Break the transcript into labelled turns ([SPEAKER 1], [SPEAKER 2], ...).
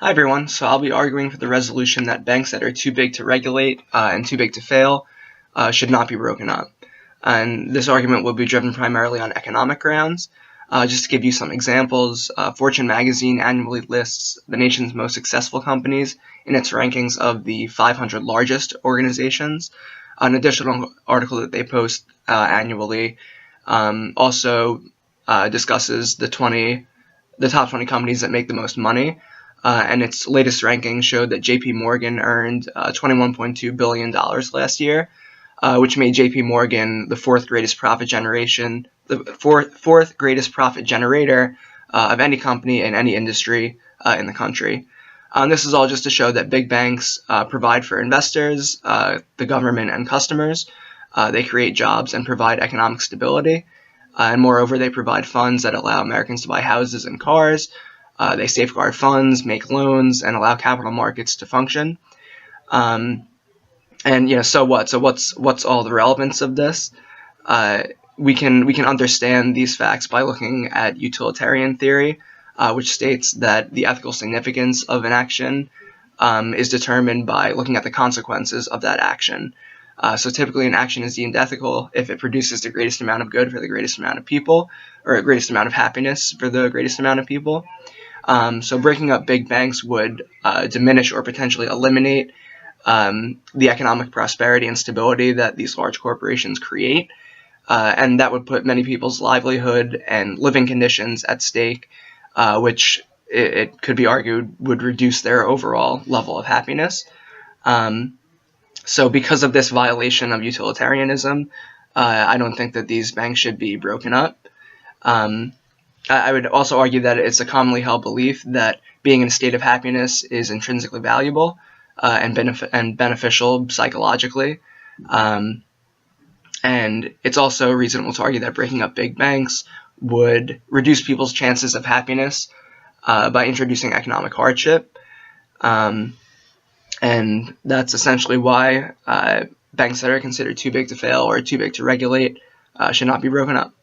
[SPEAKER 1] Hi everyone, so I'll be arguing for the resolution that banks that are too big to regulate and too big to fail should not be broken up. And this argument will be driven primarily on economic grounds. Just to give you some examples, Fortune magazine annually lists the nation's most successful companies in its rankings of the 500 largest organizations. An additional article that they post annually also discusses the top 20 companies that make the most money. And its latest ranking showed that JP Morgan earned $21.2 billion last year, which made JP Morgan the fourth greatest profit generator of any company in any industry in the country. This is all just to show that big banks provide for investors, the government, and customers. They create jobs and provide economic stability. And moreover, they provide funds that allow Americans to buy houses and cars. They safeguard funds, make loans, and allow capital markets to function. So what? So what's all the relevance of this? We can understand these facts by looking at utilitarian theory, which states that the ethical significance of an action is determined by looking at the consequences of that action. So typically an action is deemed ethical if it produces the greatest amount of good for the greatest amount of people, or the greatest amount of happiness for the greatest amount of people. So breaking up big banks would diminish or potentially eliminate the economic prosperity and stability that these large corporations create, and that would put many people's livelihood and living conditions at stake, which it could be argued would reduce their overall level of happiness. So because of this violation of utilitarianism, I don't think that these banks should be broken up. I would also argue that it's a commonly held belief that being in a state of happiness is intrinsically valuable and beneficial psychologically. And it's also reasonable to argue that breaking up big banks would reduce people's chances of happiness by introducing economic hardship. And that's essentially why banks that are considered too big to fail or too big to regulate should not be broken up.